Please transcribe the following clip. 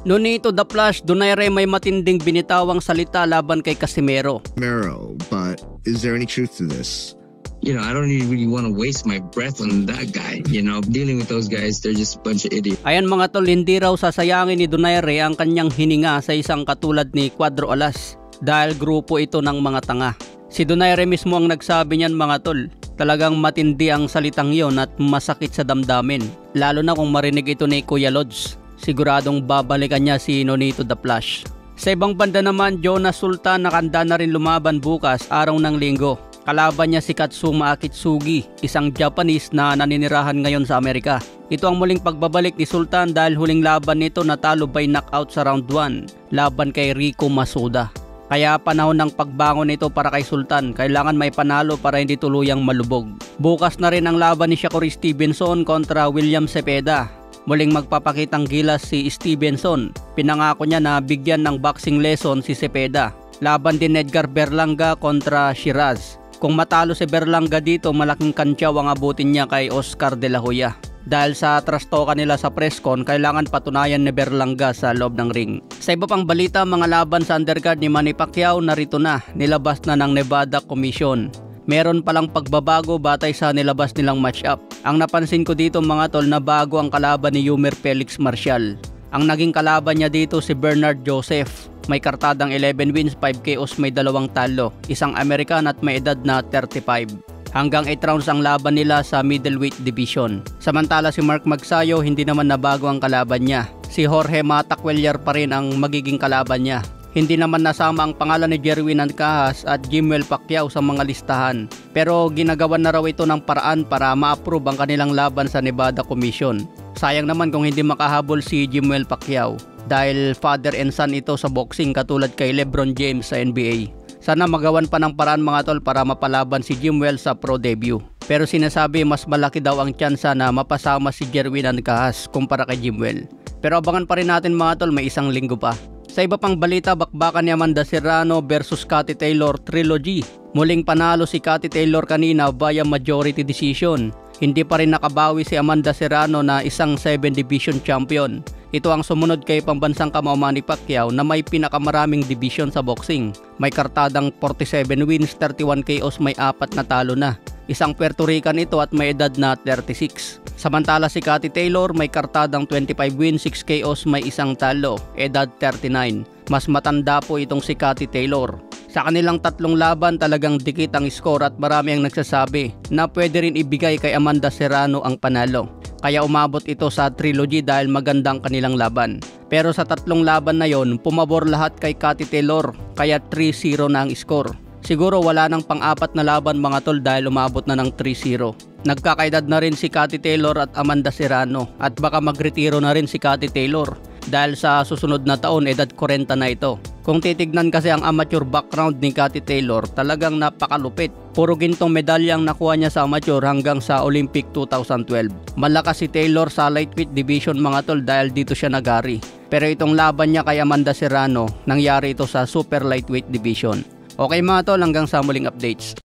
Nonito The Flash, Donaire may matinding binitawang salita laban kay Casimero. But is there any truth to this? I don't really want to waste my breath on that guy. Dealing with those guys, they're just a bunch of idiots. Ayan mga tol, hindi raw sasayangin ni Donaire ang kanyang hininga sa isang katulad ni Cuadro Alas dahil grupo ito ng mga tanga. Si Donaire mismo ang nagsabi niyan mga tol. Talagang matindi ang salitang yon at masakit sa damdamin. Lalo na kung marinig ito ni Kuya Lods. Siguradong babalikan niya si Nonito The Flash. Sa ibang banda naman, Jonas Sultan nakanda na rin lumaban bukas araw ng Linggo. Kalaban niya si Katsuma Akitsugi, isang Japanese na naninirahan ngayon sa Amerika. Ito ang muling pagbabalik ni Sultan dahil huling laban nito natalo by knockout sa round 1 laban kay Rico Masuda. Kaya panahon ng pagbangon nito para kay Sultan, kailangan may panalo para hindi tuluyang malubog. Bukas na rin ang laban ni Shakur Stevenson kontra William Cepeda. Muling magpapakitang gilas si Stevenson. Pinangako niya na bigyan ng boxing lesson si Cepeda. Laban din Edgar Berlanga kontra Shiraz. Kung matalo si Berlanga dito, malaking kantyaw ang abutin niya kay Oscar De La Hoya. Dahil sa trastokan nila sa presscon, kailangan patunayan ni Berlanga sa loob ng ring. Sa iba pang balita, mga laban sa undercard ni Manny Pacquiao narito na, nilabas na ng Nevada Commission. Meron palang pagbabago batay sa nilabas nilang matchup. Ang napansin ko dito mga tol na bago ang kalaban ni Yumer Felix Marcial. Ang naging kalaban niya dito si Bernard Joseph. May kartadang 11 wins, 5 KOs, may 2 talo. Isang American at may edad na 35. Hanggang 8 rounds ang laban nila sa middleweight division. Samantala si Mark Magsayo hindi naman nabago ang kalaban niya. Si Jorge Matacuellar pa rin ang magiging kalaban niya. Hindi naman nasama ang pangalan ni Jerwin Ancajas at Jimwell Pacquiao sa mga listahan. Pero ginagawan na raw ito ng paraan para ma-approve ang kanilang laban sa Nevada Commission. Sayang naman kung hindi makahabol si Jimwell Pacquiao dahil father and son ito sa boxing katulad kay LeBron James sa NBA. Sana magawan pa ng paraan mga tol para mapalaban si Jimwell sa pro debut. Pero sinasabi mas malaki daw ang tsansa na mapasama si Jerwin Ancajas kumpara kay Jimwell. Pero abangan pa rin natin mga tol, may isang linggo pa. Sa iba pang balita, bakbakan ni Amanda Serrano versus Cathy Taylor trilogy. Muling panalo si Cathy Taylor kanina via majority decision. Hindi pa rin nakabawi si Amanda Serrano na isang 7 division champion. Ito ang sumunod kay pambansang kamao Manny Pacquiao na may pinakamaraming division sa boxing. May kartadang 47 wins, 31 KOs, may 4 na talo na. Isang Puerto Rican ito at may edad na 36. Samantala si Cathy Taylor may kartadang 25 wins, 6 KOs, may 1 talo, edad 39. Mas matanda po itong si Cathy Taylor. Sa kanilang 3 laban talagang dikit ang score at marami ang nagsasabi na pwede rin ibigay kay Amanda Serrano ang panalo. Kaya umabot ito sa trilogy dahil magandang kanilang laban. Pero sa 3 laban na yon, pumabor lahat kay Cathy Taylor kaya 3-0 na ang score. Siguro wala nang pang-4 na laban mga tol dahil umabot na ng 3-0. Nagkakaedad na rin si Cathy Taylor at Amanda Serrano at baka magretiro na rin si Cathy Taylor dahil sa susunod na taon edad 40 na ito. Kung titignan kasi ang amateur background ni Cathy Taylor, talagang napakalupit. Puro gintong medalyang nakuha niya sa amateur hanggang sa Olympic 2012. Malakas si Taylor sa lightweight division mga tol dahil dito siya nagari. Pero itong laban niya kay Amanda Serrano, nangyari ito sa super lightweight division. Okay mga tol, hanggang sa muling updates.